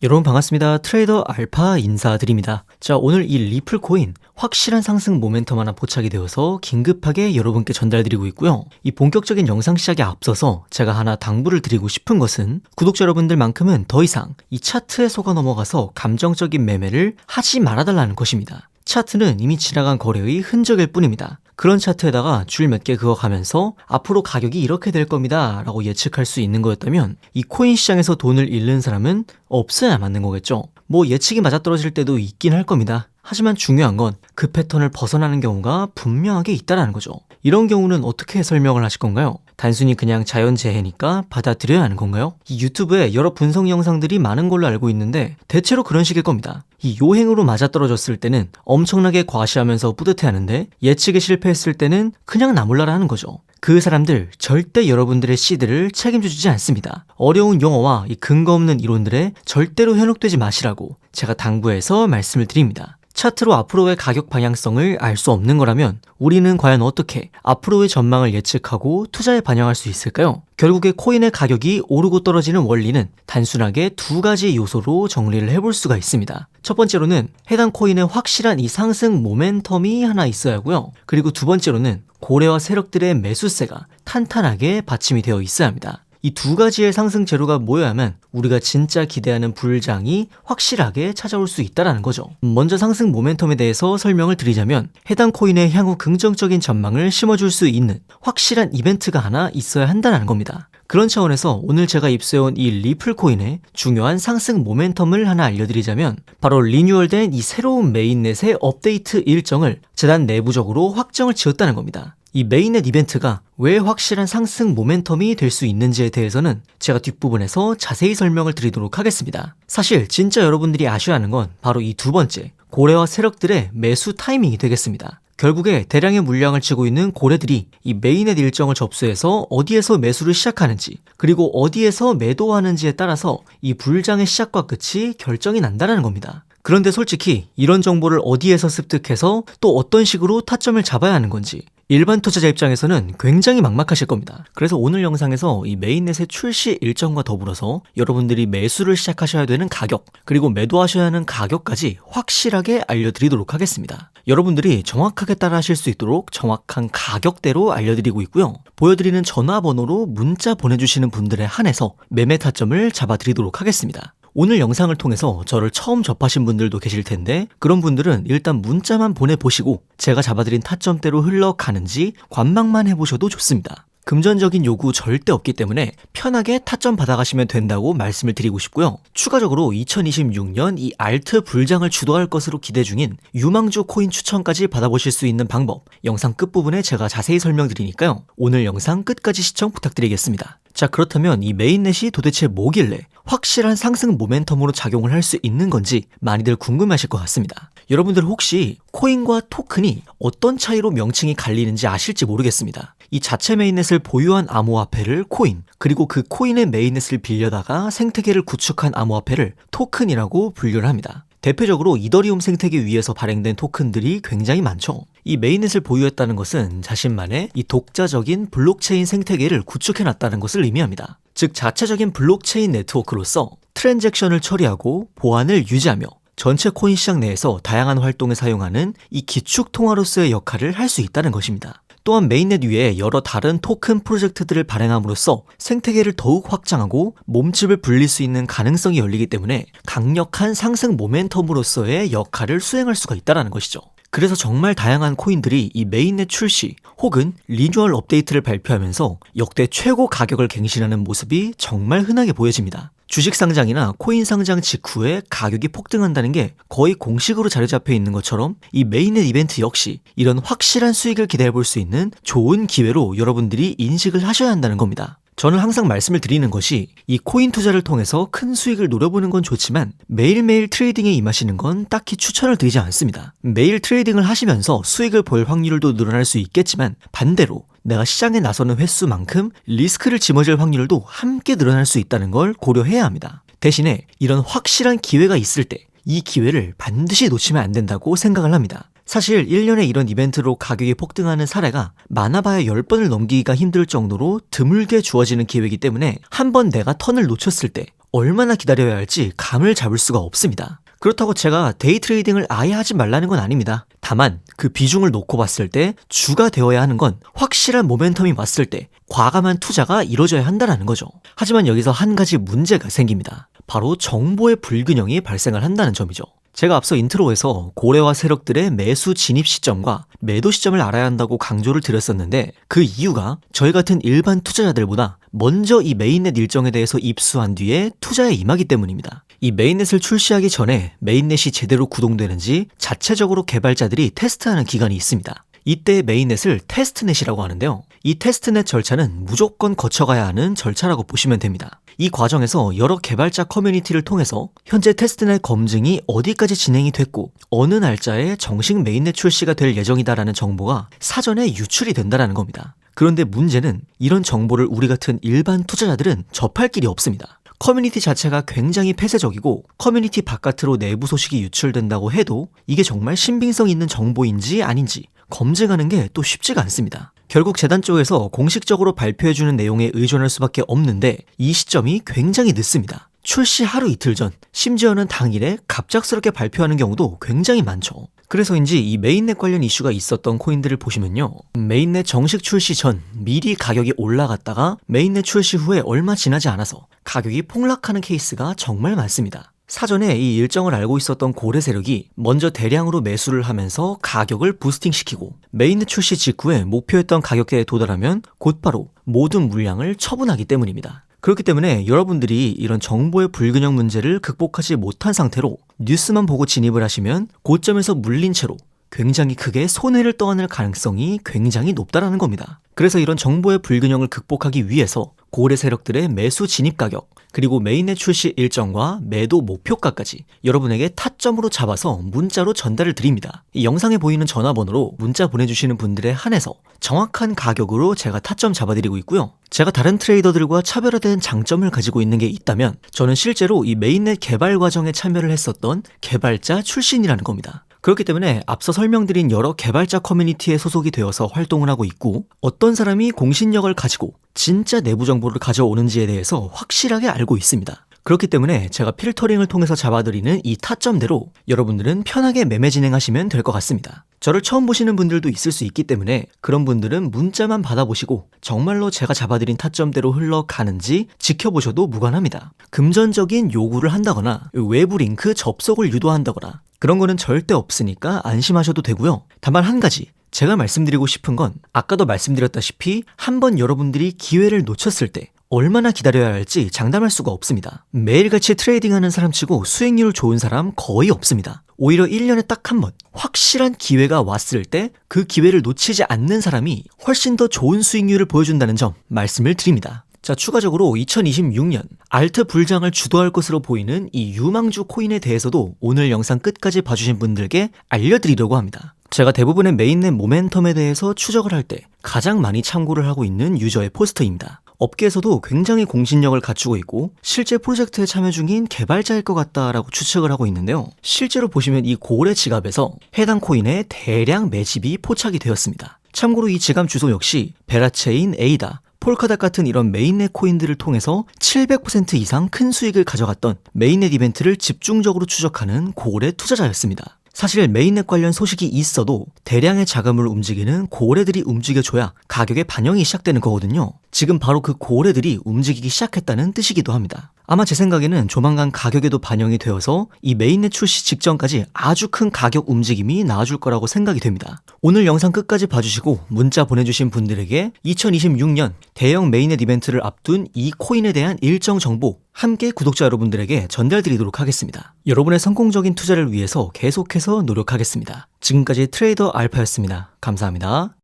여러분 반갑습니다. 트레이더 알파 인사드립니다. 자, 오늘 이 리플 코인 확실한 상승 모멘텀 하나 포착이 되어서 긴급하게 여러분께 전달드리고 있고요. 이 본격적인 영상 시작에 앞서서 제가 하나 당부를 드리고 싶은 것은 구독자 여러분들만큼은 더 이상 이 차트에 속아 넘어가서 감정적인 매매를 하지 말아달라는 것입니다. 차트는 이미 지나간 거래의 흔적일 뿐입니다. 그런 차트에다가 줄 몇 개 그어가면서 앞으로 가격이 이렇게 될 겁니다 라고 예측할 수 있는 거였다면 이 코인 시장에서 돈을 잃는 사람은 없어야 맞는 거겠죠. 뭐 예측이 맞아떨어질 때도 있긴 할 겁니다. 하지만 중요한 건 그 패턴을 벗어나는 경우가 분명하게 있다는 거죠. 이런 경우는 어떻게 설명을 하실 건가요? 단순히 그냥 자연재해니까 받아들여야 하는 건가요? 이 유튜브에 여러 분석 영상들이 많은 걸로 알고 있는데 대체로 그런 식일 겁니다. 이 요행으로 맞아떨어졌을 때는 엄청나게 과시하면서 뿌듯해하는데 예측에 실패했을 때는 그냥 나몰라라 하는 거죠. 그 사람들 절대 여러분들의 시드를 책임져주지 않습니다. 어려운 용어와 이 근거 없는 이론들에 절대로 현혹되지 마시라고 제가 당부해서 말씀을 드립니다. 차트로 앞으로의 가격 방향성을 알 수 없는 거라면 우리는 과연 어떻게 앞으로의 전망을 예측하고 투자에 반영할 수 있을까요? 결국에 코인의 가격이 오르고 떨어지는 원리는 단순하게 두 가지 요소로 정리를 해볼 수가 있습니다. 첫 번째로는 해당 코인의 확실한 이 상승 모멘텀이 하나 있어야 하고요. 그리고 두 번째로는 고래와 세력들의 매수세가 탄탄하게 받침이 되어 있어야 합니다. 이 두 가지의 상승 재료가 모여야만 우리가 진짜 기대하는 불장이 확실하게 찾아올 수 있다는 거죠. 먼저 상승 모멘텀에 대해서 설명을 드리자면 해당 코인의 향후 긍정적인 전망을 심어줄 수 있는 확실한 이벤트가 하나 있어야 한다는 겁니다. 그런 차원에서 오늘 제가 입수해온 이 리플 코인의 중요한 상승 모멘텀을 하나 알려드리자면 바로 리뉴얼된 이 새로운 메인넷의 업데이트 일정을 재단 내부적으로 확정을 지었다는 겁니다. 이 메인넷 이벤트가 왜 확실한 상승 모멘텀이 될 수 있는지에 대해서는 제가 뒷부분에서 자세히 설명을 드리도록 하겠습니다. 사실 진짜 여러분들이 아셔야 하는 건 바로 이 두 번째, 고래와 세력들의 매수 타이밍이 되겠습니다. 결국에 대량의 물량을 쥐고 있는 고래들이 이 메인넷 일정을 접수해서 어디에서 매수를 시작하는지 그리고 어디에서 매도하는지에 따라서 이 불장의 시작과 끝이 결정이 난다는 겁니다. 그런데 솔직히 이런 정보를 어디에서 습득해서 또 어떤 식으로 타점을 잡아야 하는 건지 일반 투자자 입장에서는 굉장히 막막하실 겁니다. 그래서 오늘 영상에서 이 메인넷의 출시 일정과 더불어서 여러분들이 매수를 시작하셔야 되는 가격 그리고 매도하셔야 하는 가격까지 확실하게 알려드리도록 하겠습니다. 여러분들이 정확하게 따라하실 수 있도록 정확한 가격대로 알려드리고 있고요. 보여드리는 전화번호로 문자 보내주시는 분들에 한해서 매매 타점을 잡아드리도록 하겠습니다. 오늘 영상을 통해서 저를 처음 접하신 분들도 계실 텐데 그런 분들은 일단 문자만 보내보시고 제가 잡아드린 타점대로 흘러가는지 관망만 해보셔도 좋습니다. 금전적인 요구 절대 없기 때문에 편하게 타점 받아가시면 된다고 말씀을 드리고 싶고요. 추가적으로 2026년 이 알트 불장을 주도할 것으로 기대 중인 유망주 코인 추천까지 받아보실 수 있는 방법 영상 끝부분에 제가 자세히 설명드리니까요. 오늘 영상 끝까지 시청 부탁드리겠습니다. 자, 그렇다면 이 메인넷이 도대체 뭐길래 확실한 상승 모멘텀으로 작용을 할 수 있는 건지 많이들 궁금하실 것 같습니다. 여러분들 혹시 코인과 토큰이 어떤 차이로 명칭이 갈리는지 아실지 모르겠습니다. 이 자체 메인넷을 보유한 암호화폐를 코인, 그리고 그 코인의 메인넷을 빌려다가 생태계를 구축한 암호화폐를 토큰이라고 분류를 합니다. 대표적으로 이더리움 생태계 위에서 발행된 토큰들이 굉장히 많죠. 이 메인넷을 보유했다는 것은 자신만의 이 독자적인 블록체인 생태계를 구축해놨다는 것을 의미합니다. 즉 자체적인 블록체인 네트워크로서 트랜잭션을 처리하고 보안을 유지하며 전체 코인 시장 내에서 다양한 활동에 사용하는 이 기축 통화로서의 역할을 할 수 있다는 것입니다. 또한 메인넷 위에 여러 다른 토큰 프로젝트들을 발행함으로써 생태계를 더욱 확장하고 몸집을 불릴 수 있는 가능성이 열리기 때문에 강력한 상승 모멘텀으로서의 역할을 수행할 수가 있다는 것이죠. 그래서 정말 다양한 코인들이 이 메인넷 출시 혹은 리뉴얼 업데이트를 발표하면서 역대 최고 가격을 갱신하는 모습이 정말 흔하게 보여집니다. 주식 상장이나 코인 상장 직후에 가격이 폭등한다는 게 거의 공식으로 자리 잡혀 있는 것처럼 이 메인넷 이벤트 역시 이런 확실한 수익을 기대해 볼 수 있는 좋은 기회로 여러분들이 인식을 하셔야 한다는 겁니다. 저는 항상 말씀을 드리는 것이 이 코인 투자를 통해서 큰 수익을 노려보는 건 좋지만 매일매일 트레이딩에 임하시는 건 딱히 추천을 드리지 않습니다. 매일 트레이딩을 하시면서 수익을 볼 확률도 늘어날 수 있겠지만 반대로 내가 시장에 나서는 횟수만큼 리스크를 짊어질 확률도 함께 늘어날 수 있다는 걸 고려해야 합니다. 대신에 이런 확실한 기회가 있을 때 이 기회를 반드시 놓치면 안 된다고 생각을 합니다. 사실 1년에 이런 이벤트로 가격이 폭등하는 사례가 많아봐야 10번을 넘기기가 힘들 정도로 드물게 주어지는 기회이기 때문에 한 번 내가 턴을 놓쳤을 때 얼마나 기다려야 할지 감을 잡을 수가 없습니다. 그렇다고 제가 데이 트레이딩을 아예 하지 말라는 건 아닙니다. 다만 그 비중을 놓고 봤을 때 주가 되어야 하는 건 확실한 모멘텀이 왔을 때 과감한 투자가 이루어져야 한다는 거죠. 하지만 여기서 한 가지 문제가 생깁니다. 바로 정보의 불균형이 발생을 한다는 점이죠. 제가 앞서 인트로에서 고래와 세력들의 매수 진입 시점과 매도 시점을 알아야 한다고 강조를 드렸었는데 그 이유가 저희 같은 일반 투자자들보다 먼저 이 메인넷 일정에 대해서 입수한 뒤에 투자에 임하기 때문입니다. 이 메인넷을 출시하기 전에 메인넷이 제대로 구동되는지 자체적으로 개발자들이 테스트하는 기간이 있습니다. 이때 메인넷을 테스트넷이라고 하는데요. 이 테스트넷 절차는 무조건 거쳐가야 하는 절차라고 보시면 됩니다. 이 과정에서 여러 개발자 커뮤니티를 통해서 현재 테스트넷 검증이 어디까지 진행이 됐고 어느 날짜에 정식 메인넷 출시가 될 예정이다라는 정보가 사전에 유출이 된다는 겁니다. 그런데 문제는 이런 정보를 우리 같은 일반 투자자들은 접할 길이 없습니다. 커뮤니티 자체가 굉장히 폐쇄적이고 커뮤니티 바깥으로 내부 소식이 유출된다고 해도 이게 정말 신빙성 있는 정보인지 아닌지 검증하는 게 또 쉽지가 않습니다. 결국 재단 쪽에서 공식적으로 발표해주는 내용에 의존할 수밖에 없는데 이 시점이 굉장히 늦습니다. 출시 하루 이틀 전, 심지어는 당일에 갑작스럽게 발표하는 경우도 굉장히 많죠. 그래서인지 이 메인넷 관련 이슈가 있었던 코인들을 보시면요. 메인넷 정식 출시 전 미리 가격이 올라갔다가 메인넷 출시 후에 얼마 지나지 않아서 가격이 폭락하는 케이스가 정말 많습니다. 사전에 이 일정을 알고 있었던 고래 세력이 먼저 대량으로 매수를 하면서 가격을 부스팅시키고 메인넷 출시 직후에 목표했던 가격대에 도달하면 곧바로 모든 물량을 처분하기 때문입니다. 그렇기 때문에 여러분들이 이런 정보의 불균형 문제를 극복하지 못한 상태로 뉴스만 보고 진입을 하시면 고점에서 물린 채로 굉장히 크게 손해를 떠안을 가능성이 굉장히 높다라는 겁니다. 그래서 이런 정보의 불균형을 극복하기 위해서 고래 세력들의 매수 진입 가격, 그리고 메인넷 출시 일정과 매도 목표가까지 여러분에게 타점으로 잡아서 문자로 전달을 드립니다. 이 영상에 보이는 전화번호로 문자 보내주시는 분들에 한해서 정확한 가격으로 제가 타점 잡아드리고 있고요. 제가 다른 트레이더들과 차별화된 장점을 가지고 있는 게 있다면 저는 실제로 이 메인넷 개발 과정에 참여를 했었던 개발자 출신이라는 겁니다. 그렇기 때문에 앞서 설명드린 여러 개발자 커뮤니티에 소속이 되어서 활동을 하고 있고 어떤 사람이 공신력을 가지고 진짜 내부 정보를 가져오는지에 대해서 확실하게 알고 있습니다. 그렇기 때문에 제가 필터링을 통해서 잡아드리는 이 타점대로 여러분들은 편하게 매매 진행하시면 될 것 같습니다. 저를 처음 보시는 분들도 있을 수 있기 때문에 그런 분들은 문자만 받아보시고 정말로 제가 잡아드린 타점대로 흘러가는지 지켜보셔도 무관합니다. 금전적인 요구를 한다거나 외부 링크 접속을 유도한다거나 그런 거는 절대 없으니까 안심하셔도 되고요. 다만 한 가지 제가 말씀드리고 싶은 건 아까도 말씀드렸다시피 한번 여러분들이 기회를 놓쳤을 때 얼마나 기다려야 할지 장담할 수가 없습니다. 매일같이 트레이딩하는 사람치고 수익률 좋은 사람 거의 없습니다. 오히려 1년에 딱 한 번 확실한 기회가 왔을 때 그 기회를 놓치지 않는 사람이 훨씬 더 좋은 수익률을 보여준다는 점 말씀을 드립니다. 자, 추가적으로 2026년 알트 불장을 주도할 것으로 보이는 이 유망주 코인에 대해서도 오늘 영상 끝까지 봐주신 분들께 알려드리려고 합니다. 제가 대부분의 메인넷 모멘텀에 대해서 추적을 할 때 가장 많이 참고를 하고 있는 유저의 포스터입니다. 업계에서도 굉장히 공신력을 갖추고 있고 실제 프로젝트에 참여 중인 개발자일 것 같다라고 추측을 하고 있는데요. 실제로 보시면 이 고래 지갑에서 해당 코인의 대량 매집이 포착이 되었습니다. 참고로 이 지갑 주소 역시 베라체인, 에이다, 폴카닷 같은 이런 메인넷 코인들을 통해서 700% 이상 큰 수익을 가져갔던 메인넷 이벤트를 집중적으로 추적하는 고래 투자자였습니다. 사실 메인넷 관련 소식이 있어도 대량의 자금을 움직이는 고래들이 움직여줘야 가격에 반영이 시작되는 거거든요. 지금 바로 그 고래들이 움직이기 시작했다는 뜻이기도 합니다. 아마 제 생각에는 조만간 가격에도 반영이 되어서 이 메인넷 출시 직전까지 아주 큰 가격 움직임이 나와줄 거라고 생각이 됩니다. 오늘 영상 끝까지 봐주시고 문자 보내주신 분들에게 2026년 대형 메인넷 이벤트를 앞둔 이 코인에 대한 일정 정보 함께 구독자 여러분들에게 전달드리도록 하겠습니다. 여러분의 성공적인 투자를 위해서 계속해서 노력하겠습니다. 지금까지 트레이더 알파였습니다. 감사합니다.